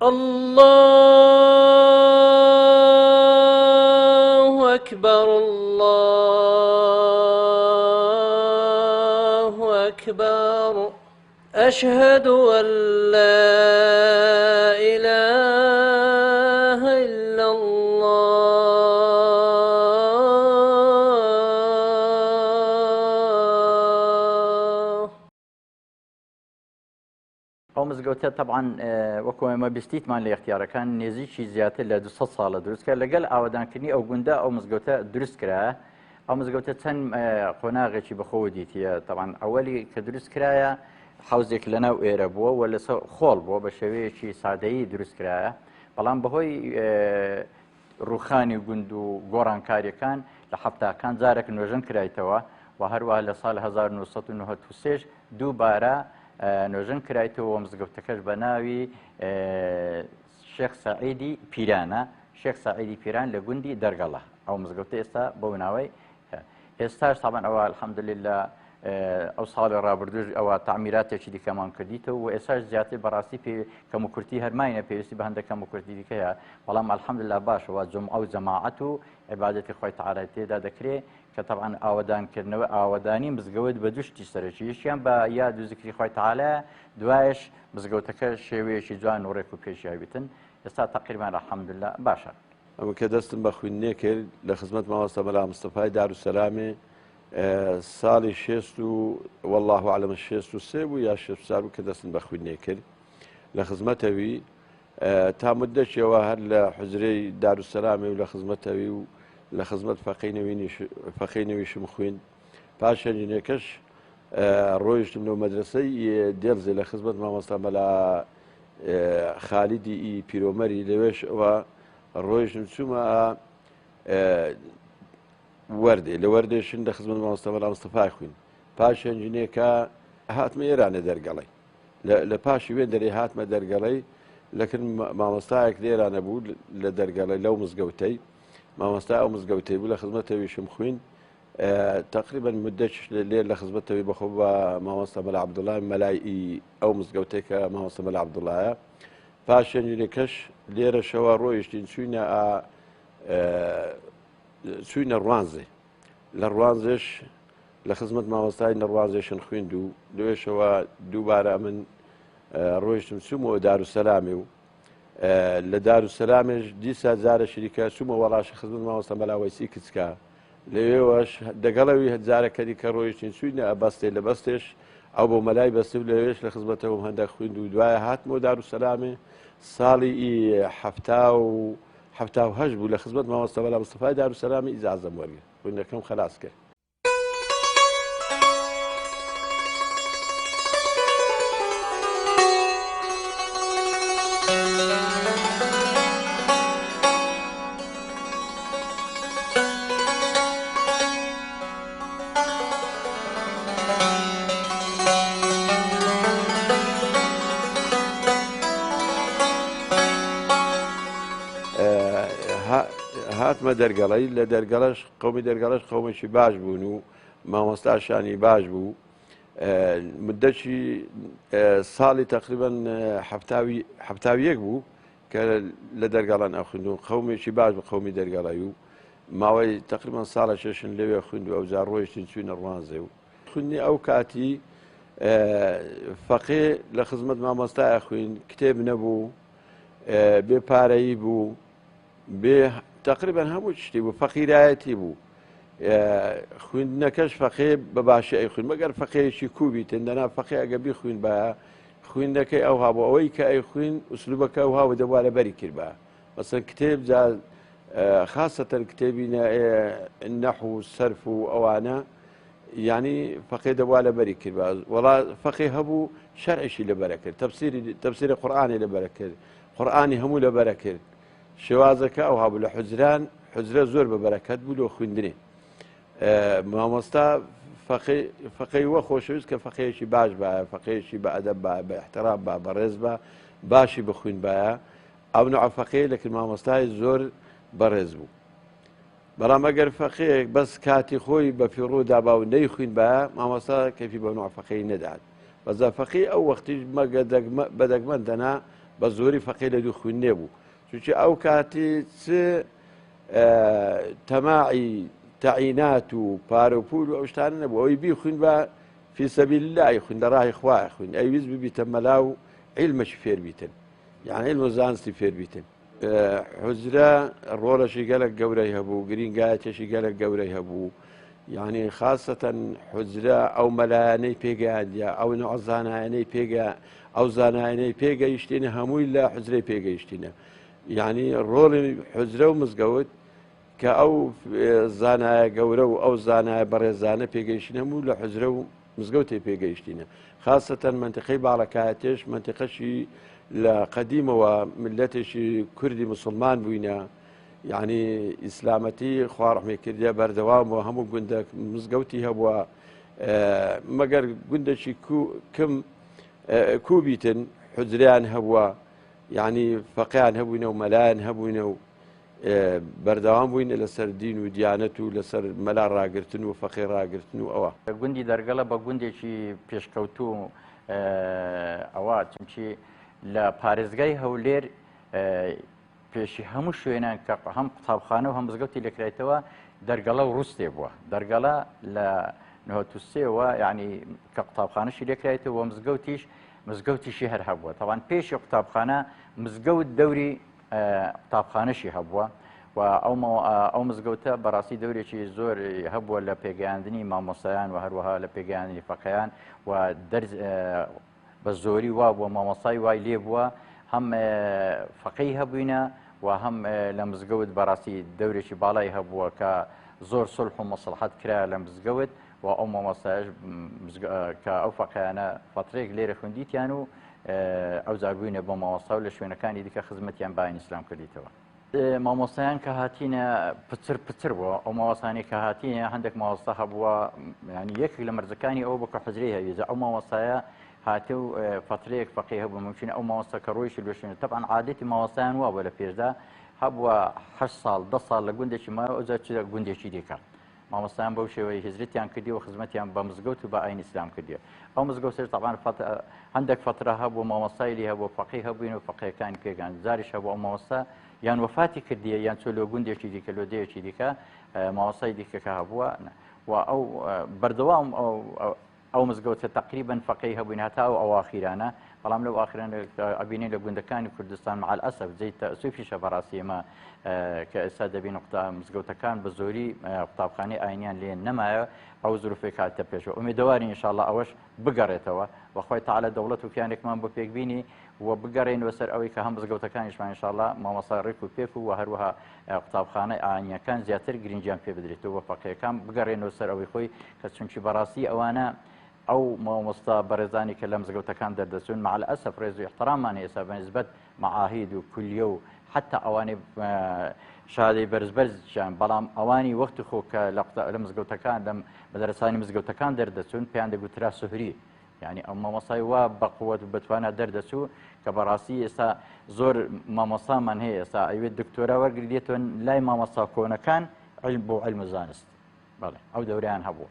الله أكبر الله أكبر أشهد أن لا إله إلا الله. ئەو مزگەوتە طبعاً وەکو ئێمە بیستیتمان لە اختیارەکان نێزییکی زیاتر لە 200 ساڵە دروستکە لەگەڵ ئاوادانکردنی ئەو گوندە ئەو مزگەوتە دروست کرایە. ئەو مزگەوتە چەند قۆناغێکی بەخۆوە دیتیە. طبعاً ئەوەلی کە دروست کرایە حوزێک لەناو ئێرە بووە و لەسەر خۆڵ بووە بە شێوەیەکی سادەیی دروست کرایە، بەڵام بەهۆی ڕوخانی گوند و گۆڕانکاریەکان لە حەفتاکان جارێک نوێژن کرایتەوە و هەروەها لە ساڵ 1993 دووبارە نوێژن کرایتەوە مزگەوتەکەش بە ناوی شێخ سەعیدی پیرانە. شێخ سەعیدی پیران لە گوندی دەرگەڵە. ئەو مزگەوتە ئێستا بەو ناوەی ئێستاش طبعاً ئەوە الحەمدولله ئەو ساڵی ڕابردوش ئەوە تعمیراتێکی دیکەمان کردیتەوە و ئێستاش زیاتر بەڕاستی کەموکورتی هەرماینە پێویستی بە هەندێک کەموکورتی دیکەیە، بەڵام الحەمدولله باشەوە جومعە و جەماعەت و عیبادەتی خۆی تەعالی تێدا دەکرێت کە طبعاً ئاوەدانکردنەوە ئاوەدانی مزگەوت بە دوشتی سەرەکی یەکیان بە یاد و زیکری خۆی تەعالی، دوایش مزگەوتەکە شێوەیەکی جوان و ڕێک و پێشیاوی بتن. ئێستا تەقریبان الحەمدولله باشە. ئەمە کە دەستم بە خوێندنێ کرد لە خزمەت مامۆستا مەلا مستەفای دارولسەلامێ ساڵی 60 و والله عەلەم 63 بوو یا 64 بوو کە دەستم بە خوێندنێ کرد لە خزمەتەوی تا مدەشەوە هەر لە حوزرەی دارولسەلامێ و لە خزمەتەوی و لە خزمەت فەقەینەویشم خوێند. پاشە ژنێکەش ڕۆیشتم لەو مەدرسەی دێرزێ لە خزمەت مامۆستا مەلا خالیدی پیرۆمەری لەوێش ئەوە ڕۆیشتم چوومە وەردێ لە وەردێشن لە خزمەت مامۆستا مەلا مستەفای خوێن. پاشە ژنێکە هاتمە ئێرانە دەرگەڵی لە پاشی وێن دەرێ هاتمە دەرگەڵی لەکرد مامۆستایەک لێرانە بوو لە دەرگەڵی لەو مزگەوتەی مامۆستا ئەو مزگەوتەی بوو لە خزمەتەویشم خوێن. تقریبا مدەش لێر لە خزمەتەوی بەخۆ بە مامۆستا مەلا عەبدوڵڵای مەلای ئەو مزگەوتەی کە مامۆستا مەلا عەبدوڵڵایە. پاشە ژنێکەش لێرەشەوە ڕۆیشتین چووینە ڕوانزێ. لە ڕوانزێش لە خزمەت مامۆستای نەڕوانزێشن خوێند و لەوێشەوە دووبارە من ڕۆیشتم چوومەوە دارولسەلامێ و لە دارولسەلامێش دیسا جارە شریکە چوومە وەڵاشە خزمەت مامۆستا مەلا وەیسی کچکە لەوێوەش دەگەڵەوی جارەکە دیکە ڕۆیشتین چووینە بەستێ لە بەستێش ئەو بۆ مەلای بەستە و لەوێش لە خزمەتەوەم هەندێک خوێند و دوایە هاتمەوە دارولسەلامێ ساڵی 1970 بوو لە خزمەت مامۆستا مەلا مستەفای دارولسەلامی ئیجازەم وەرگرت خوێندنەکەم خەلاس کرد. هاتمە دەرگەڵی لە دەرگەڵەش قەومی دەرگەڵەش قەومێکی باش بوون و مامۆستاشانی باش بوو. مدەکی ساڵی تقریبان 71 بوو کە لە دەرگەڵان ئەخوێند و قەومێکی باش بوو قەومی دەرگەڵی و ماوەی تقریبان ساڵە شێشن لەوێ خوێند و ئەوجار ڕۆیشتین چووینە ڕوانزێ و خوێندنی ئەو کاتی فەقێ لە خزمەت مامۆستای خوێن کتێب نەبوو، بێ پارەیی بوو، بێ تقریبان هەموو شتی بوو، فەقیرایەتی بوو. خوێندنەکەش فەقێ بە باشی ئەیخوێن مەگەر فەقێیەکی کوبی تەنەنا فەقێ ئەگە بیخوێن بە خوێندنەکەی ئەوها بوو ئەوەی کە ئەیخوێن ئوسلوبەکە ئەوها و دەبوا لەبەری کرد بە مەسەن کتێب خاصەتەن کتێبی نەحو و سەرف و ئەوانە یعنی فەقێ دەبوا لەبەری کرد بە وەڵا فەقێ هەبوو شەرعیشی لەبەرە کرد تەفسیری قورئانی لەبەرە کرد قورئانی هەموو لەبەرە کرد. شێوازەکە ئەوها بوو لە حوجرە زۆر بەبەرەکەت بوو لە خوێندنێ. مامۆستا فەقەی وە خۆشەویست کە فەقەیەکی باش بە فەقەیەکی بە ئەدەب بە احترام بە بەڕێز بە باشی بخوێن بایە ئەو نوع فەقەیە لەکن مامۆستای زۆر بەڕێز بوو. بەڵام ئەگەر فەقەیەک بەس کاتی خۆی بە پیڕۆ دابا و نەیخوێن بایە مامۆستا کەفی بە نوع فەقەی نەدات. بەزە فەقەی ئەو وەختیش بەدەگمەندەنا بە زۆری فەقێ لە دوو خوێندنێ بوو چونکی ئەو کاتی چ تەماعی تەعینات و پارە و پول و ئەو شتانە نەبوو ئەوەی بیخوین بە فی سەبیل الله خوین لە ڕاهی خوایە خوین ئەویست ببیتە مەلا و عیلمەشی فێر بیتن یعنی علم و زانستی فێر بیتن حوزرە ڕۆڵەشی گەلک گەورەی هەبوو گرنگایەتێکی گەلک گەورەی هەبوو یعنی خاصەتەن حوزرە ئەو مەلایانەی پێگەیاندیا ئەو نەعزانایانەی ئەو زانایانەی پێگەیشتینە هەمووی لە حوزرەی پێگەیشتینە یعنی ڕۆڵی حوزرە و مزگەوت کە ئەو زانایە گەورە و ئەو زانایە بەڕێزانە پێگەیشتن هەموو لە حوزرە و مزگەوتی پێگەیشتینە خاصەتەن منتیقەی باڵەکایەتێش منتیقەشی لە قەدیمەوە ملەتێکی کوردی مسلمان بووینە یعنی ئیسلامەتی خوا ڕەحمەتی کردیە بەردەوامەوە هەموو گوندەك مزگەوتی هەبووە مەگەر گوندێکی کم کوبیتن حوزریان هەبووە یعنی فەقیان هەبووینە و مەلایان هەبووینە و بەردەوام بووینە لەسەر دین و دیانەت و لەسەر مەلا ڕاگرتن و فەقی ڕاگرتن و ئەوە گوندی دەرگەڵە بە گوندێکی پێشکەوتوو ئەوە چونکی لە پارێزگای هەولێر پێشی هەموو شوێنان کە هەم قوتابخانە و هەم مزگەوتی لەکرایەوە دەرگەڵە و ڕوستێ بووە دەرگەڵە لە نهۆتوسێەوە یعنی کە قوتابخانەشی لێکرایەوە مزگەوتیشی هەر هەبووە تاوان پێشی قوتابخانە مزگەوت دەوری قوتابخانەشی هەبووە و ئەو مزگەوتە بەڕاستی دەورێکی زۆر هەبووە لە پێگەیاندنی مامۆسایان و هەروەها لە پێگەیاندنی فەقییان و بە زۆری وا بووە مامۆسای وای لێ بووە هەم فەقی هەبووینە و هەم لە مزگەوت بەڕاستی دەورێکی باڵای هەبووە کە زۆر سڵح و مەسلحەت کرا لە مزگەوت و ئەو مامۆسایش کە ئەو فەقییانە فترێک لێرە خوندیتیان و ئەو زاربووینە بۆ مامۆستا و لە شوێنەکانی دیکە خزمەتیان باین ئیسلام کردیتەوە مامۆستایان کە هاتیینە پچر بووە ئەو ماوەسانی کە هاتیینە هەندێک ماوەستا هەبووە ینی یەکێک لە مەرزەکانی ئەو بکە حجرەی هەویزە ئەو ماوەستایە هاتە و فترەیەک فەقی هەبوو ممکن ئەو ماوەستا کە ڕۆیشی لێشوێنە تەبعاً عادەتی ماوەستایان وا بووە لە پێشدا هەبووە 8 ساڵ 10 ساڵ لە گوندێکی مایە ئەوجا چ گوندێکی دیکە مامۆستایان بەو شێوەی هجرەتیان کردی و خزمەتیان بە مزگەوت و بە ئاین ئیسلام کردیە ئەو مزگەوتش تەبعاً هەندێک فترە هەبوو مامۆستای لێ هەبوو فەقی هەبووین و فەقیەکانی پێگان زاریش هەبوو ئەو مامۆستا یان وفاتی کردیە یان چۆ لۆ گوندێکی دیکە لۆ دەیەکی دیکە ماوەسای دیکەکە هەبووە و ئەو بەردەوام ئەو مزگەوتە تقریبا فەقی هەبووین هەتا ئەو ئەواخیرانە بەڵام لەو ئاخران ئەبینین لە گوندەکانی کوردستان مع الأسف جێی تەسویفیشە بەڕاستی ئێمە کە ئێستا دەبین مزگەوتەکان بە زۆری قوتابخانەی ئاینیان لێ نەمایە ئەو زروفێک هاتە پێشەوە ئومیدوارین ئینشاءالله ئەوەش بگەڕێتەوە وەخوای تەعالە دەوڵەت و کیانێکمان بۆ پێکبینی و بگەڕێنەوە سەر ئەوەی کە هەم مزگەوتەکانیشمان ئینشاءالله مامۆستا ڕێک و پێک و هەروەها قوتابخانەی ئاینیەکان زیاتر گرنگیان پێ بدرێتەوە فەقیەکان بگەڕێنەوە سەر ئەوەی خۆی کە چونکی بەڕاستی ئەوانە ئەو مامۆستا بەڕێزانی کە لە مزگەوتەکان دەردەچوون مع الأسف ڕێز و احترامان هێستا بەنسبەت معاهید و کولیە و حتا ئەوانەی شادەی بەرزبەرزیان بەڵام ئەوانی وەختی خۆ کە لە مزگەوتەکان لەم بەدەرەسانی مزگەوتەکان دەردەچوون پێیان دەگوترا سوهری یعنی ئەو مامۆسای وا بەقووەت و بەتوانە دەردەچوو کە بەڕاستی ئێستا زۆر مامۆستامان هەیە ئێستا ئەوێت دکتۆرا وەرگردێتەوە لای مامۆستا کۆنەکان علم بۆ علم و زانست بەڵێ ئەو دەوریان هەبووە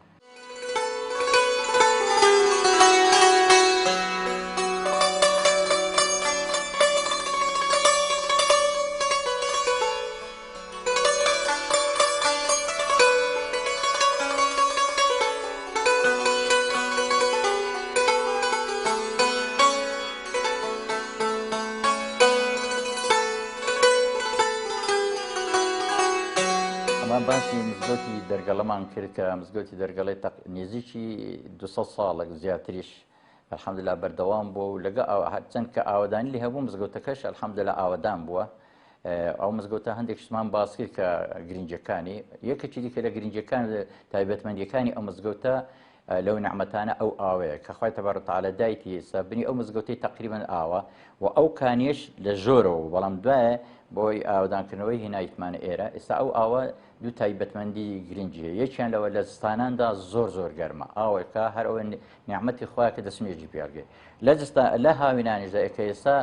باسی مزگەوتی دەرگەڵەمان کرد کە مزگەوتی دەرگەڵی نێزییکی 200 ساڵێک زیاتریش الحەمدلله بەردەوام بووە و لەگە چەند کە ئاوادانی لێ هەبوو مزگەوتەکەش الحەمدلله ئاوادان بووە ئەو مزگەوتە هەندێک شتمان باس کرد کە گرنگەکانی یەکێکی دیکە لە گرنگەکان تایبەتمەندیەکانی ئەو مزگەوتە لەو نعمەتانە ئەو ئاوەیە کە خوای تەبارەک وتەعالە دایتی ئێستا بنی ئەو مزگەوتەی تەقریبەن ئاوە و ئەو کانیەش لە ژۆرەوە بەڵام دوایە بۆی ئاودانکردنەوەی هێنایتمانە ئێرە ئێستا ئەو ئاوە دوو تایبەتمەندی گرنگیە یەکیان لەوە لە زستاناندا زۆر گەرمە ئاوەکە هەر ئەوە نیعمەتی خۆیان کە دەسمێژی پێگێ لە هاوینانیشدا کە ئێستا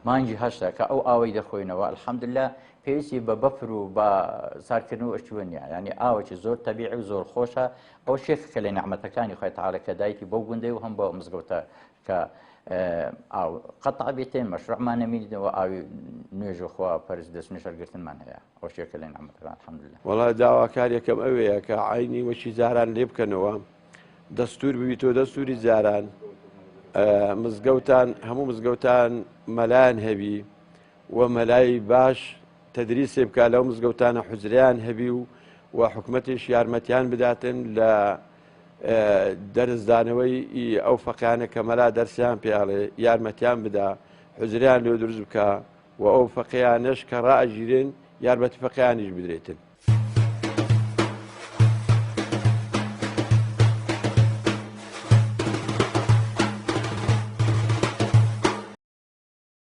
مانگی هەشتا کە ئەو ئاوەی دەخۆینەوە الحەمدلله پێویستی بە بەفر و بە سارکردن و ئەشتووەنیە ینی ئاوەکی زۆر تەبیعی و زۆر خۆشە ئەو شێخەکە لە نیعمەتەکانی خوای تەعالە کە دایکی بەو گوندەی و هەم بۆ مزگەوتە کە ئاو قەتع بێتێن مەشروعمان نەمینەوە ئاوی نوێژ و خوا پەرست دەست نوێژەرگرتنمان هەیە ئەو شتێکە لە نعمەتەکان الحەمدولله. وەڵا داواکاریەکەم ئەوەیە کە عینی وەشی زاران لێ بکەنەوە، دەستور ببیتەوە دەستوری زاران، مزگەوتان هەموو مزگەوتان مەلایەن هەبی و مەلای باش تەدریسێ بکات لەو مزگەوتانە حوزریان هەبی و حکومەتیش یارمەتیان بداتن لە دەرزدانەوەی ئەو فەقیانە کە مەلا دەرسیان پێڵێ یارمەتیان بدا، حوزریان لێ دروست بکە و ئەو فەقیانەش کە ڕائەژیرێن یارمەتی فەقیانیش بدرێتن.